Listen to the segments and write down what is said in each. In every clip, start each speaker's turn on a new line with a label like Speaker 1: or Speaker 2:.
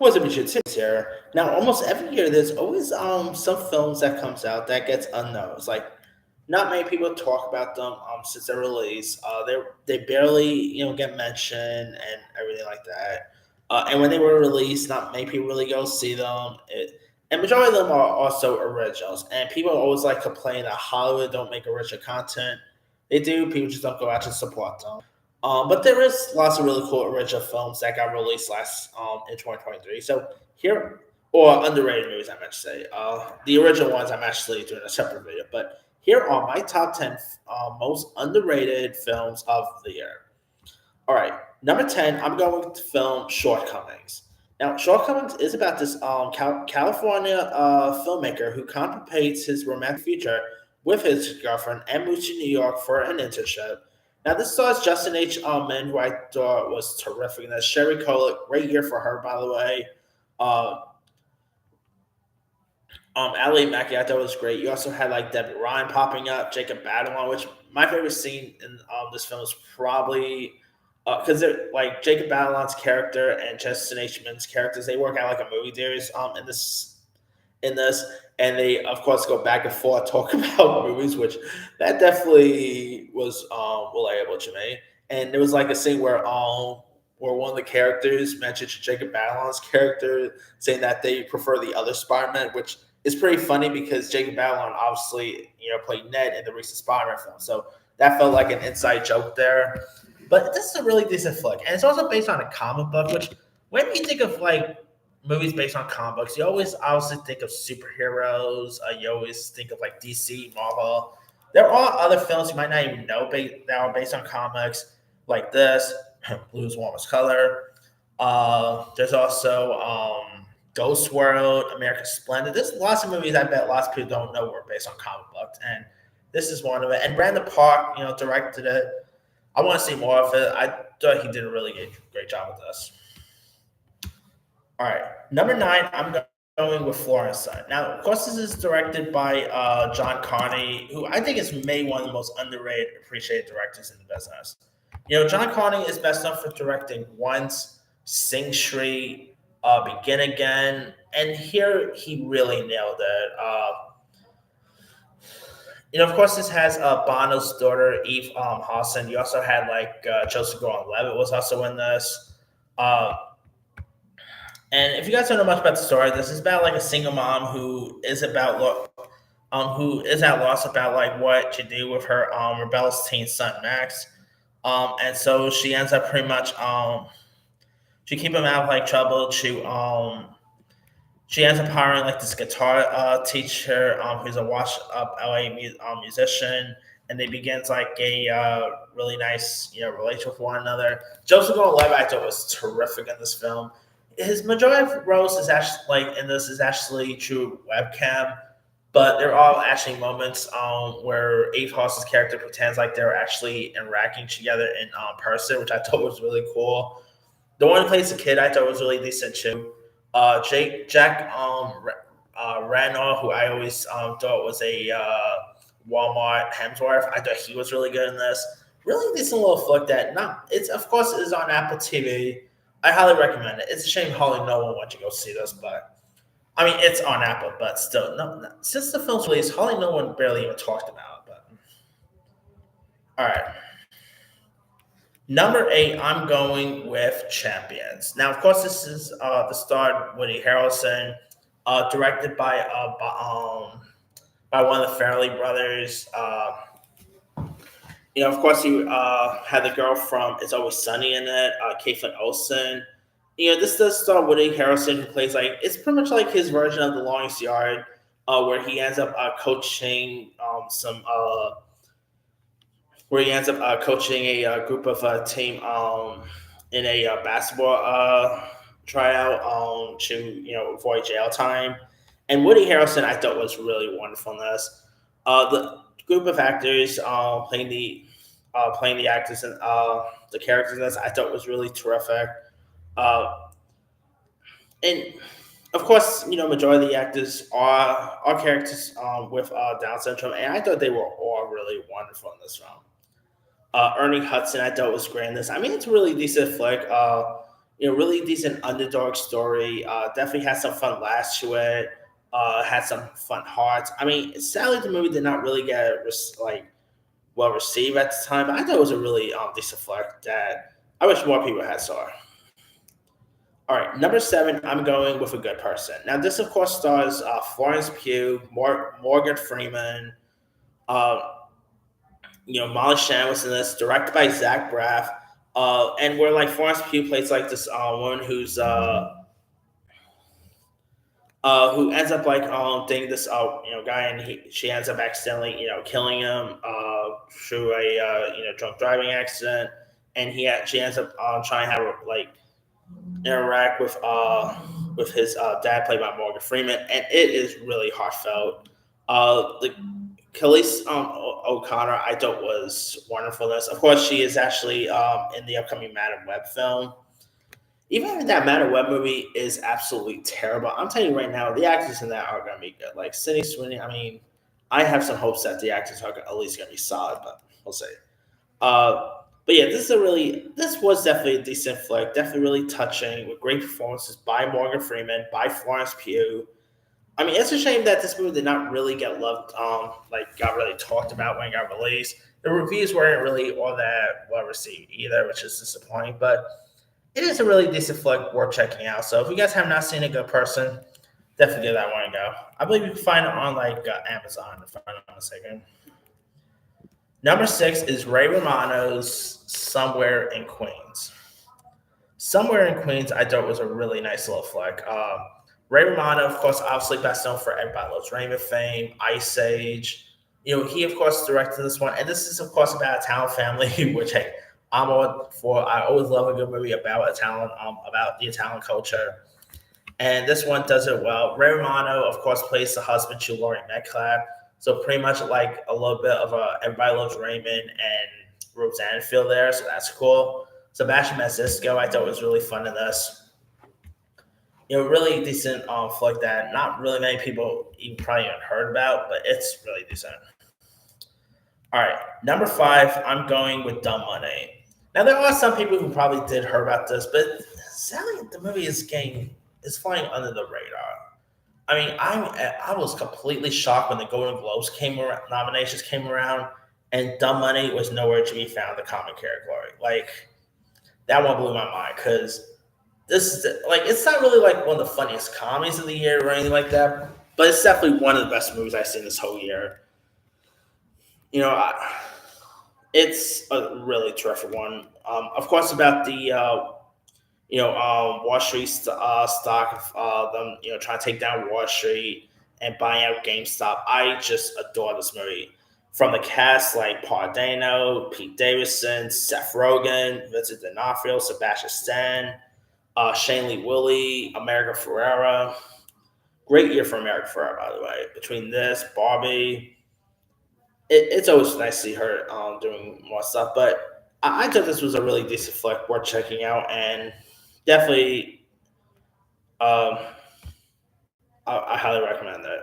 Speaker 1: was a Richard Simmons here. Now, almost every year, there's always some films that comes out that gets unnoticed. Like, not many people talk about them since their release. They barely get mentioned and everything like that. And when they were released, not many people really go see them. And majority of them are also originals. And people always like complain that Hollywood don't make original content. They do. People just don't go out to support them. But there is lots of really cool original films that got released last in 2023. So here, or underrated movies, I meant to say. The original ones I'm actually doing a separate video, but here are my top 10 most underrated films of the year. All right, number 10, I'm going with the film Shortcomings. Now, Shortcomings is about this California filmmaker who contemplates his romantic future with his girlfriend and moves to New York for an internship. Now, this stars Justin H. Ullman, who I thought was terrific. And that's Sherry Cola, great year for her, by the way. Uh, Ali Mackey, I thought was great. You also had like Debbie Ryan popping up, Jacob Batalon, which my favorite scene in this film is probably because they're like Jacob Batalon's character and Justin H. Min's characters. They work out like a movie series in this, and they of course go back and forth talk about movies, which that definitely was relatable to me. And there was like a scene where one of the characters mentioned Jacob Batalon's character saying that they prefer the other Spider-Man, which is pretty funny because Jacob Batalon obviously played Ned in the recent Spider-Man film, so that felt like an inside joke there. But this is a really decent flick, and it's also based on a comic book. Which when you think of like movies based on comic books, you always obviously think of superheroes. You always think of like DC, Marvel. There are other films you might not even know that are based on comics, like this, Blue's Warmest Color. There's also Ghost World, American Splendor. There's lots of movies I bet lots of people don't know were based on comic books, and this is one of it. And Brandon Park, directed it. I want to see more of it. I thought he did a really great job with this. All right, number 9, I'm going with Florence. Now, of course, this is directed by John Carney, who I think is maybe one of the most underrated, appreciated directors in the business. John Carney is best known for directing Once, Sing Street, Begin Again, and here he really nailed it. Of course, this has Bono's daughter, Eve Hawson. You also had like Joseph Gordon-Levitt was also in this. And if you guys don't know much about the story, this is about like a single mom who is at loss about like what to do with her rebellious teen son Max. And so she ends up pretty much to keep him out of like trouble. She ends up hiring like this guitar teacher who's a washed up LA musician, and they begins like a really nice relationship with one another. Joseph Gordon-Levitt I thought was terrific in this film. His majority of roles is actually like in this is actually true webcam, but there are actually moments where Eve Hawson's character pretends like they're actually interacting together in person, which I thought was really cool. The one who plays the kid I thought was really decent too. Jack Randall, who I always thought was a Walmart Hemsworth, I thought he was really good in this. Really decent little flick that not it's of course it is on Apple TV. I highly recommend it. It's a shame hardly no one went to go see this, but I mean it's on Apple, but still no since the film's release, hardly no one barely even talked about it. But all right. Number 8, I'm going with Champions. Now, of course, this is the star Woody Harrelson, directed by one of the Farrelly brothers. Of course, he had the girl from It's Always Sunny in it, Caitlin Olsen. This does star Woody Harrelson, who plays like it's pretty much like his version of The Longest Yard, where he ends up coaching a group of team in a basketball tryout to avoid jail time. And Woody Harrelson I thought was really wonderful in this. The group of actors playing the actors and the characters in this I thought was really terrific. And of course, majority of the actors are characters with Down syndrome, and I thought they were all really wonderful in this film. Ernie Hudson, I thought was great in this. I mean, it's a really decent flick. really decent underdog story. Definitely had some fun laughs to it. Had some fun hearts. I mean, sadly, the movie did not really get like well received at the time, but I thought it was a really decent flick that I wish more people had saw. All right, number seven, I'm going with A Good Person. Now, this of course stars Florence Pugh, Morgan Freeman, uh, Molly Shannon was in this, directed by Zach Braff, and where like Florence Pugh plays like this woman who ends up like dating this guy, and she ends up accidentally killing him through a drunk driving accident, and she ends up trying to have like interact with his dad played by Morgan Freeman, and it is really heartfelt. The Khalees O'Connor I thought was wonderful. This, of course, she is actually in the upcoming Madam Web film. Even if that Madam Web movie is absolutely terrible, I'm telling you right now, the actors in that are going to be good. Like Sydney Sweeney, I mean, I have some hopes that the actors are at least going to be solid, but we'll see. But yeah, this was definitely a decent flick, definitely really touching with great performances by Morgan Freeman, by Florence Pugh. I mean, it's a shame that this movie did not really get loved, like got really talked about when it got released. The reviews weren't really all that well received either, which is disappointing. But it is a really decent flick worth checking out. So if you guys have not seen A Good Person, definitely give that one a go. I believe you can find it on like Amazon, if I'm not mistaken. Number six is Ray Romano's Somewhere in Queens. Somewhere in Queens, I thought was a really nice little flick. Ray Romano, of course, obviously best known for Everybody Loves Raymond fame, Ice Age. He of course directed this one, and this is of course about a Italian family, which hey, I'm all for. I always love a good movie about Italian, about the Italian culture, and this one does it well. Ray Romano, of course, plays the husband to Laurie Metcalf, so pretty much like a little bit of a Everybody Loves Raymond and Roseanne feel there, so that's cool. Sebastian Maniscalco, I thought was really fun in this. Really decent flick that not really many people even probably even heard about, but it's really decent. All right, number five, I'm going with Dumb Money. Now there are some people who probably did hear about this, but sadly the movie is flying under the radar. I mean, I was completely shocked when the Golden Globes nominations came around, and Dumb Money was nowhere to be found in the common category. Like that one blew my mind because this is like it's not really like one of the funniest comedies of the year or anything like that, but it's definitely one of the best movies I've seen this whole year. You know, it's a really terrific one. Of course, about the Wall Street stock, them trying to take down Wall Street and buying out GameStop. I just adore this movie. From the cast like Paul Dano, Pete Davidson, Seth Rogen, Vincent D'Onofrio, Sebastian Stan, Shane Lee Willie, America Ferrera. Great year for America Ferrera, by the way. Between this, Barbie, it's always nice to see her doing more stuff. But I thought this was a really decent flick worth checking out, and definitely, I highly recommend it.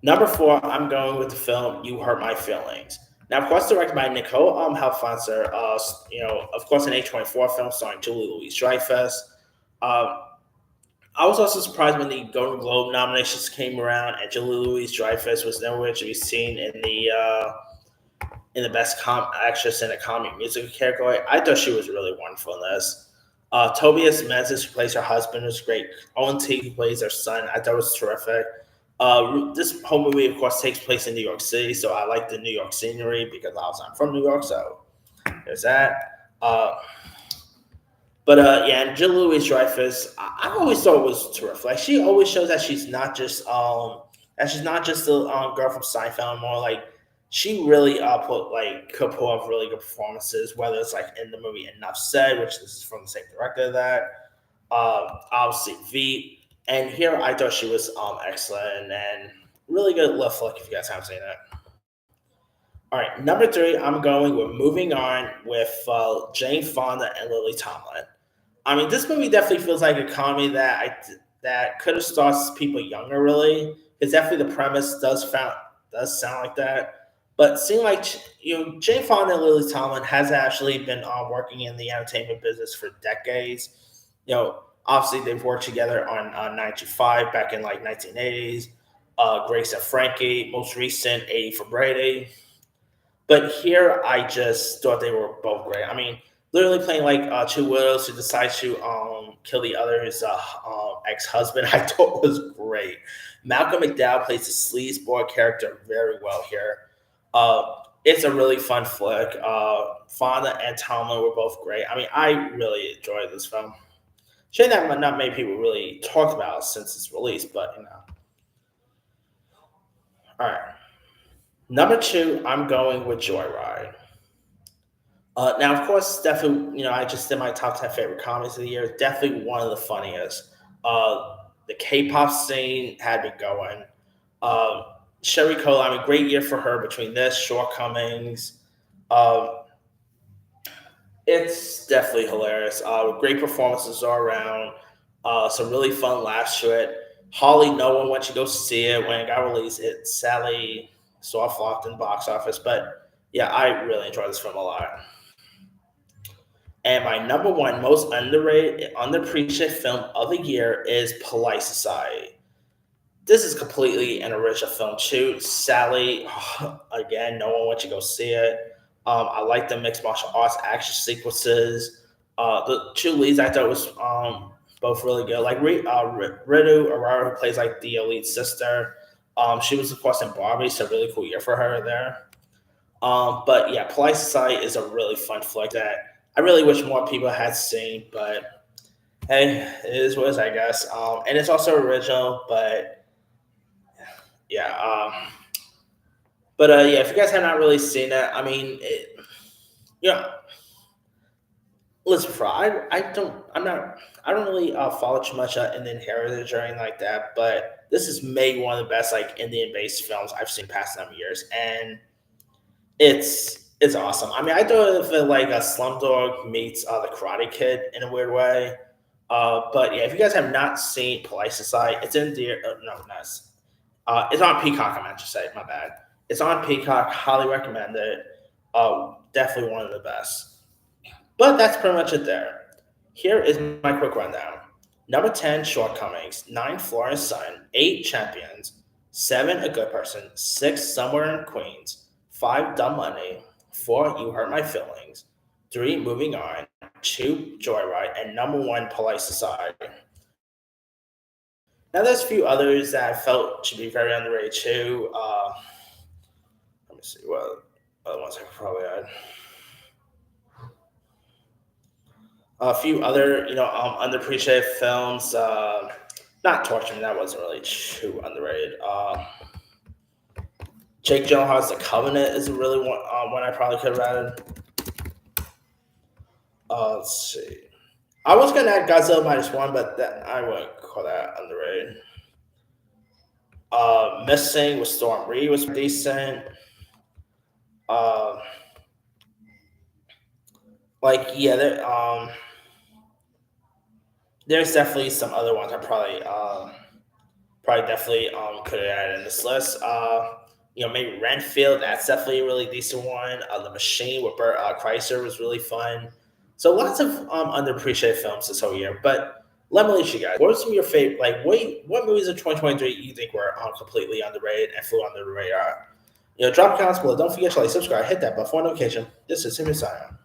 Speaker 1: Number four, I'm going with the film "You Hurt My Feelings." Now, of course, directed by Nicole Halfanzer. Of course, an A24 film starring Julie Louis-Dreyfus. I was also surprised when the Golden Globe nominations came around and Julie Louis-Dreyfus was nowhere to be seen in the Best Actress in a Comedy Musical category. I thought she was really wonderful in this. Tobias Menzies, who plays her husband, was great. Owen Teague, who plays her son, I thought was terrific. This whole movie, of course, takes place in New York City, so I like the New York scenery because I'm from New York, so there's that. And Jill Louis Dreyfus, I always thought it was terrific. Like she always shows that she's not just the girl from Seinfeld, more like she really could pull off really good performances. Whether it's like in the movie Enough Said, which this is from the same director of that, obviously Veep, and here I thought she was excellent and really good love flick if you guys haven't seen it. All right, number three, I'm going with Moving On with Jane Fonda and Lily Tomlin. I mean, this movie definitely feels like a comedy that could have started people younger, really. Because definitely the premise does sound like that. But it seemed like Jane Fonda and Lily Tomlin has actually been working in the entertainment business for decades. Obviously they've worked together on 925 back in like 1980s. Grace and Frankie, most recent 80 for Brady. But here, I just thought they were both great. I mean, literally playing like two widows who decide to kill the other's ex-husband, I thought was great. Malcolm McDowell plays the sleazeball character very well here. It's a really fun flick. Fonda and Tomlin were both great. I mean, I really enjoyed this film. Shame that not many people really talked about it since its release, but All right. Number two, I'm going with Joyride. Now, of course, definitely, I just did my top 10 favorite comedies of the year. Definitely one of the funniest. The K-pop scene had me going. Uh, Sherry Cole, I mean, great year for her between this, Shortcomings. Um, it's definitely hilarious. Great performances all around. Some really fun laughs to it. Holly, no one went to go see it when it got released. It sadly soft flopped in the box office, but yeah, I really enjoyed this film a lot. And my number one most underrated, underappreciated film of the year is Polite Society. This is completely an original film too. Sadly, again, no one went to go see it. I like the mixed martial arts action sequences. The two leads I thought was both really good. Like Ritu Aurora, who plays like the lead sister. She was of course in Barbie, so really cool year for her there. But yeah, Polite Society is a really fun flick that I really wish more people had seen. But hey, it is what it is, I guess. And it's also original, but yeah. Yeah, if you guys have not really seen it, I mean, you know, listen, for I don't really follow too much Indian heritage or anything like that. But this is maybe one of the best like Indian-based films I've seen past some years, and it's awesome. I mean, I thought of it like a Slumdog meets the Karate Kid in a weird way. But yeah, if you guys have not seen Polite Society, it's in the no, not it's on Peacock. I meant to say, my bad. It's on Peacock. Highly recommend it. Definitely one of the best. But that's pretty much it there. Here is my quick rundown. Number 10, Shortcomings. 9, Florence Sun. 8, Champions. 7, A Good Person. 6, Somewhere in Queens. 5, Dumb Money. 4, You Hurt My Feelings. 3, Moving On. 2, Joyride. And number 1, Polite Society. Now, there's a few others that I felt should be very underrated too. Let me see what other ones I could probably add. A few other, underappreciated films. Not Torture, that wasn't really too underrated. Jake Gyllenhaal's The Covenant is a really one I probably could have added. Let's see. I was gonna add Godzilla minus one, but I wouldn't call that underrated. Missing with Storm Reed was decent. Uh, there's definitely some other ones I probably definitely could have added in this list. Maybe Renfield, that's definitely a really decent one. The Machine with Bert Kreischer was really fun. So lots of underappreciated films this whole year. But let me let you guys. What are some of your favorite? Like, what movies of 2023 you think were completely underrated and flew under the radar? Drop comments below. Don't forget to like, subscribe, hit that bell for notification. This is Simon Simon.